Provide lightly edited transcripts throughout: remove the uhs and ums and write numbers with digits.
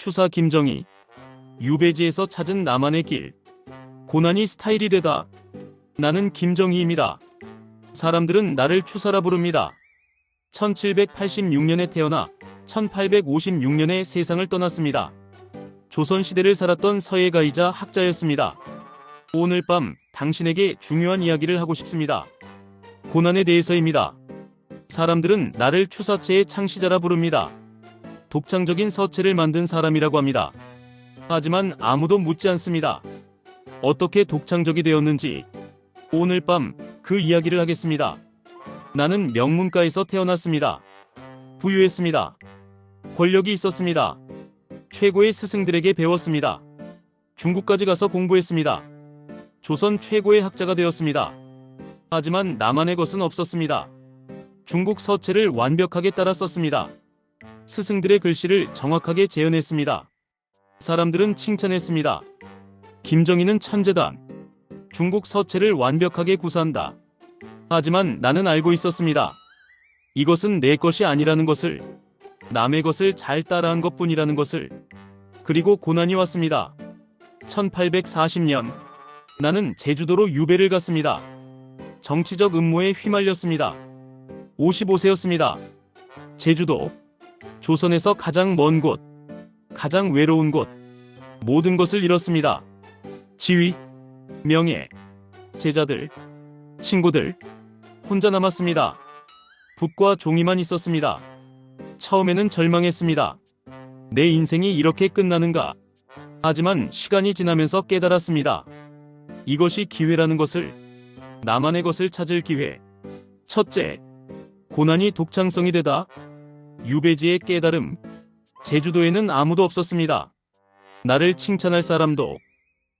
추사 김정희. 유배지에서 찾은 나만의 길. 고난이 스타일이 되다. 나는 김정희입니다. 사람들은 나를 추사라 부릅니다. 1786년에 태어나 1856년에 세상을 떠났습니다. 조선시대를 살았던 서예가이자 학자였습니다. 오늘 밤 당신에게 중요한 이야기를 하고 싶습니다. 고난에 대해서입니다. 사람들은 나를 추사체의 창시자라 부릅니다. 독창적인 서체를 만든 사람이라고 합니다. 하지만 아무도 묻지 않습니다. 어떻게 독창적이 되었는지 오늘 밤 그 이야기를 하겠습니다. 나는 명문가에서 태어났습니다. 부유했습니다. 권력이 있었습니다. 최고의 스승들에게 배웠습니다. 중국까지 가서 공부했습니다. 조선 최고의 학자가 되었습니다. 하지만 나만의 것은 없었습니다. 중국 서체를 완벽하게 따라 썼습니다. 스승들의 글씨를 정확하게 재현했습니다. 사람들은 칭찬했습니다. 김정희는 천재다. 중국 서체를 완벽하게 구사한다. 하지만 나는 알고 있었습니다. 이것은 내 것이 아니라는 것을, 남의 것을 잘 따라한 것뿐이라는 것을. 그리고 고난이 왔습니다. 1840년 나는 제주도로 유배를 갔습니다. 정치적 음모에 휘말렸습니다. 55세였습니다. 제주도, 조선에서 가장 먼 곳, 가장 외로운 곳, 모든 것을 잃었습니다. 지위, 명예, 제자들, 친구들, 혼자 남았습니다. 붓과 종이만 있었습니다. 처음에는 절망했습니다. 내 인생이 이렇게 끝나는가? 하지만 시간이 지나면서 깨달았습니다. 이것이 기회라는 것을, 나만의 것을 찾을 기회. 첫째, 고난이 독창성이 되다. 유배지의 깨달음. 제주도에는 아무도 없었습니다. 나를 칭찬할 사람도,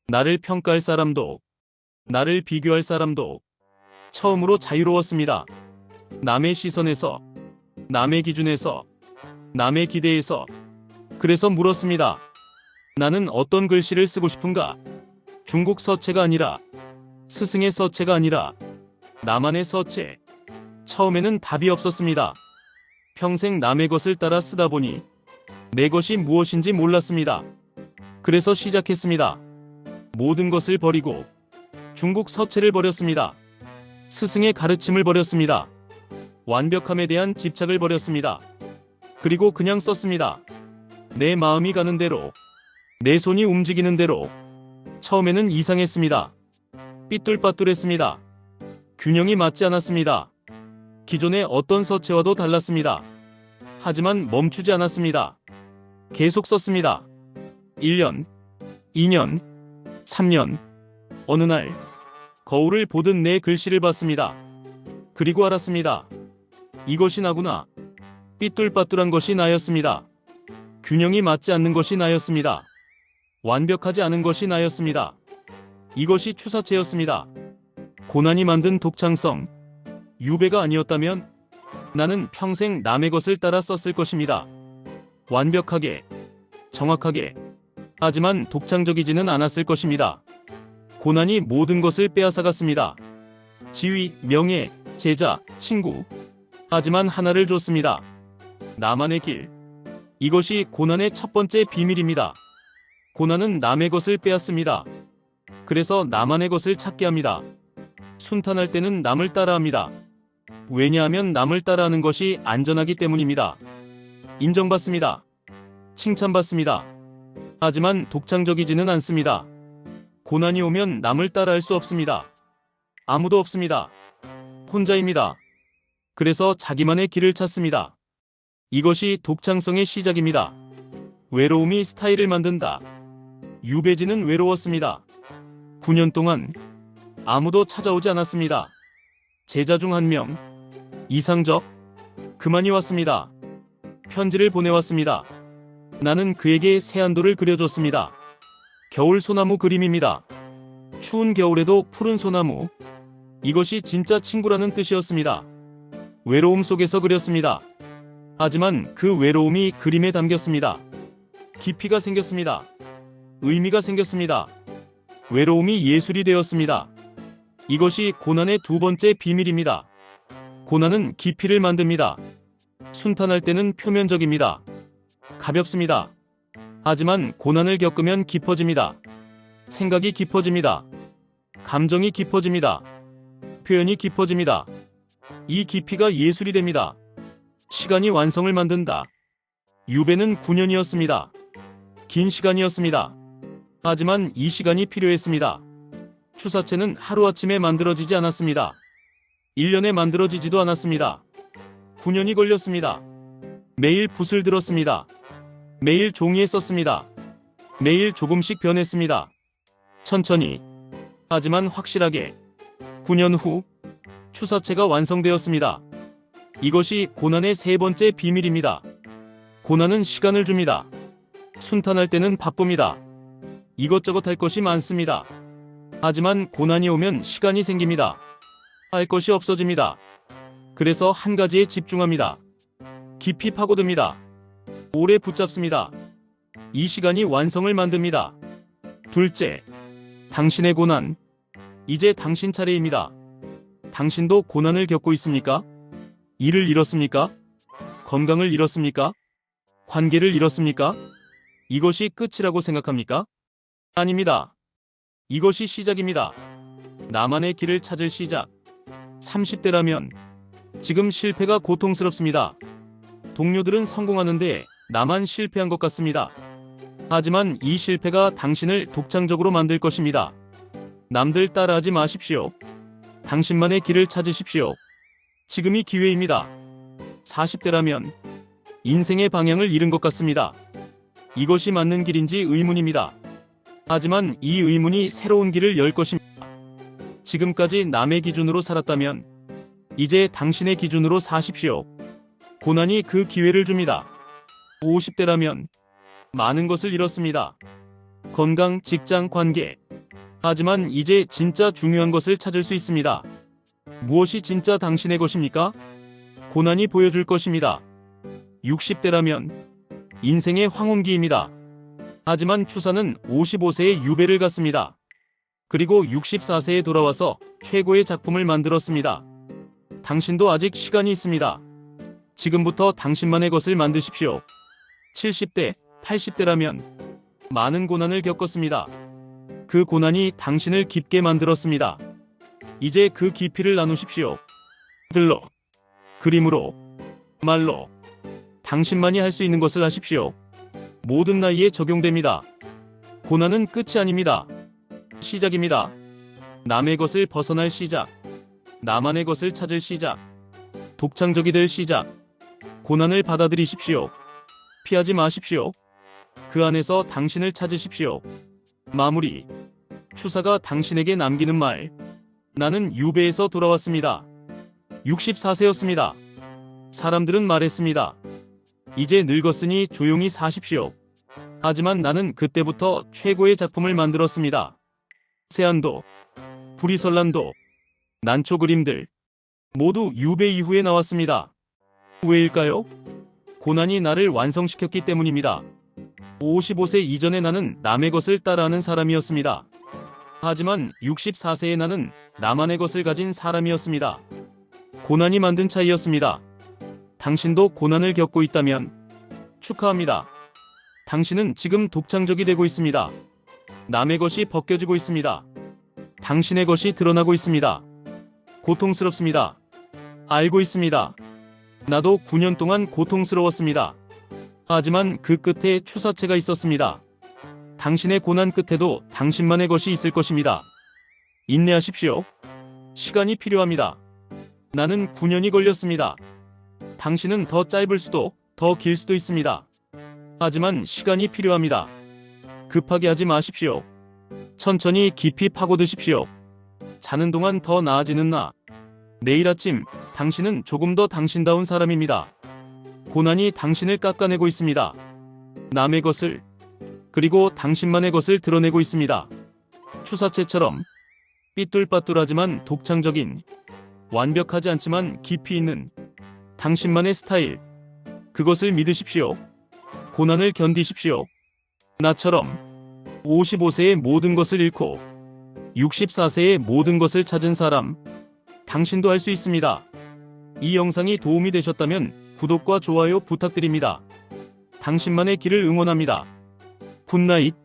나를 평가할 사람도, 나를 비교할 사람도. 처음으로 자유로웠습니다. 남의 시선에서, 남의 기준에서, 남의 기대에서. 그래서 물었습니다. 나는 어떤 글씨를 쓰고 싶은가? 중국 서체가 아니라, 스승의 서체가 아니라, 나만의 서체. 처음에는 답이 없었습니다. 평생 남의 것을 따라 쓰다 보니 내 것이 무엇인지 몰랐습니다. 그래서 시작했습니다. 모든 것을 버리고 중국 서체를 버렸습니다. 스승의 가르침을 버렸습니다. 완벽함에 대한 집착을 버렸습니다. 그리고 그냥 썼습니다. 내 마음이 가는 대로, 내 손이 움직이는 대로. 처음에는 이상했습니다. 삐뚤빠뚤했습니다. 균형이 맞지 않았습니다. 기존의 어떤 서체와도 달랐습니다. 하지만 멈추지 않았습니다. 계속 썼습니다. 1년, 2년, 3년. 어느 날 거울을 보듯 내 글씨를 봤습니다. 그리고 알았습니다. 이것이 나구나. 삐뚤빠뚤한 것이 나였습니다. 균형이 맞지 않는 것이 나였습니다. 완벽하지 않은 것이 나였습니다. 이것이 추사체였습니다. 고난이 만든 독창성. 유배가 아니었다면 나는 평생 남의 것을 따라 썼을 것입니다. 완벽하게, 정확하게. 하지만 독창적이지는 않았을 것입니다. 고난이 모든 것을 빼앗아갔습니다. 지위, 명예, 제자, 친구. 하지만 하나를 줬습니다. 나만의 길. 이것이 고난의 첫 번째 비밀입니다. 고난은 남의 것을 빼앗습니다. 그래서 나만의 것을 찾게 합니다. 순탄할 때는 남을 따라합니다. 왜냐하면 남을 따라하는 것이 안전하기 때문입니다. 인정받습니다. 칭찬받습니다. 하지만 독창적이지는 않습니다. 고난이 오면 남을 따라할 수 없습니다. 아무도 없습니다. 혼자입니다. 그래서 자기만의 길을 찾습니다. 이것이 독창성의 시작입니다. 외로움이 스타일을 만든다. 유배지는 외로웠습니다. 9년 동안 아무도 찾아오지 않았습니다. 제자 중 한 명, 이상적, 그만이 왔습니다. 편지를 보내왔습니다. 나는 그에게 새안도를 그려줬습니다. 겨울 소나무 그림입니다. 추운 겨울에도 푸른 소나무. 이것이 진짜 친구라는 뜻이었습니다. 외로움 속에서 그렸습니다. 하지만 그 외로움이 그림에 담겼습니다. 깊이가 생겼습니다. 의미가 생겼습니다. 외로움이 예술이 되었습니다. 이것이 고난의 두 번째 비밀입니다. 고난은 깊이를 만듭니다. 순탄할 때는 표면적입니다. 가볍습니다. 하지만 고난을 겪으면 깊어집니다. 생각이 깊어집니다. 감정이 깊어집니다. 표현이 깊어집니다. 이 깊이가 예술이 됩니다. 시간이 완성을 만든다. 유배는 9년이었습니다. 긴 시간이었습니다. 하지만 이 시간이 필요했습니다. 추사체는 하루아침에 만들어지지 않았습니다. 1년에 만들어지지도 않았습니다. 9년이 걸렸습니다. 매일 붓을 들었습니다. 매일 종이에 썼습니다. 매일 조금씩 변했습니다. 천천히, 하지만 확실하게. 9년 후, 추사체가 완성되었습니다. 이것이 고난의 세 번째 비밀입니다. 고난은 시간을 줍니다. 순탄할 때는 바쁩니다. 이것저것 할 것이 많습니다. 하지만 고난이 오면 시간이 생깁니다. 할 것이 없어집니다. 그래서 한 가지에 집중합니다. 깊이 파고듭니다. 오래 붙잡습니다. 이 시간이 완성을 만듭니다. 둘째, 당신의 고난. 이제 당신 차례입니다. 당신도 고난을 겪고 있습니까? 일을 잃었습니까? 건강을 잃었습니까? 관계를 잃었습니까? 이것이 끝이라고 생각합니까? 아닙니다. 이것이 시작입니다. 나만의 길을 찾을 시작. 30대라면 지금 실패가 고통스럽습니다. 동료들은 성공하는데 나만 실패한 것 같습니다. 하지만 이 실패가 당신을 독창적으로 만들 것입니다. 남들 따라하지 마십시오. 당신만의 길을 찾으십시오. 지금이 기회입니다. 40대라면 인생의 방향을 잃은 것 같습니다. 이것이 맞는 길인지 의문입니다. 하지만 이 의문이 새로운 길을 열 것입니다. 지금까지 남의 기준으로 살았다면 이제 당신의 기준으로 사십시오. 고난이 그 기회를 줍니다. 50대라면 많은 것을 잃었습니다. 건강, 직장, 관계. 하지만 이제 진짜 중요한 것을 찾을 수 있습니다. 무엇이 진짜 당신의 것입니까? 고난이 보여줄 것입니다. 60대라면 인생의 황혼기입니다. 하지만 추사는 55세에 유배를 갔습니다. 그리고 64세에 돌아와서 최고의 작품을 만들었습니다. 당신도 아직 시간이 있습니다. 지금부터 당신만의 것을 만드십시오. 70대, 80대라면 많은 고난을 겪었습니다. 그 고난이 당신을 깊게 만들었습니다. 이제 그 깊이를 나누십시오. 글로, 그림으로, 말로. 당신만이 할 수 있는 것을 하십시오. 모든 나이에 적용됩니다. 고난은 끝이 아닙니다. 시작입니다. 남의 것을 벗어날 시작. 나만의 것을 찾을 시작. 독창적이 될 시작. 고난을 받아들이십시오. 피하지 마십시오. 그 안에서 당신을 찾으십시오. 마무리. 추사가 당신에게 남기는 말. 나는 유배에서 돌아왔습니다. 64세였습니다. 사람들은 말했습니다. 이제 늙었으니 조용히 사십시오. 하지만 나는 그때부터 최고의 작품을 만들었습니다. 세안도, 브리설란도, 난초 그림들 모두 유배 이후에 나왔습니다. 왜일까요? 고난이 나를 완성시켰기 때문입니다. 55세 이전에 나는 남의 것을 따라하는 사람이었습니다. 하지만 64세의 나는 나만의 것을 가진 사람이었습니다. 고난이 만든 차이였습니다. 당신도 고난을 겪고 있다면 축하합니다. 당신은 지금 독창적이 되고 있습니다. 남의 것이 벗겨지고 있습니다. 당신의 것이 드러나고 있습니다. 고통스럽습니다. 알고 있습니다. 나도 9년 동안 고통스러웠습니다. 하지만 그 끝에 추사체가 있었습니다. 당신의 고난 끝에도 당신만의 것이 있을 것입니다. 인내하십시오. 시간이 필요합니다. 나는 9년이 걸렸습니다. 당신은 더 짧을 수도, 더 길 수도 있습니다. 하지만 시간이 필요합니다. 급하게 하지 마십시오. 천천히 깊이 파고드십시오. 자는 동안 더 나아지는 나. 내일 아침, 당신은 조금 더 당신다운 사람입니다. 고난이 당신을 깎아내고 있습니다. 남의 것을, 그리고 당신만의 것을 드러내고 있습니다. 추사체처럼 삐뚤빠뚤하지만 독창적인, 완벽하지 않지만 깊이 있는 당신만의 스타일. 그것을 믿으십시오. 고난을 견디십시오. 나처럼 55세의 모든 것을 잃고 64세의 모든 것을 찾은 사람. 당신도 할 수 있습니다. 이 영상이 도움이 되셨다면 구독과 좋아요 부탁드립니다. 당신만의 길을 응원합니다. 굿나잇.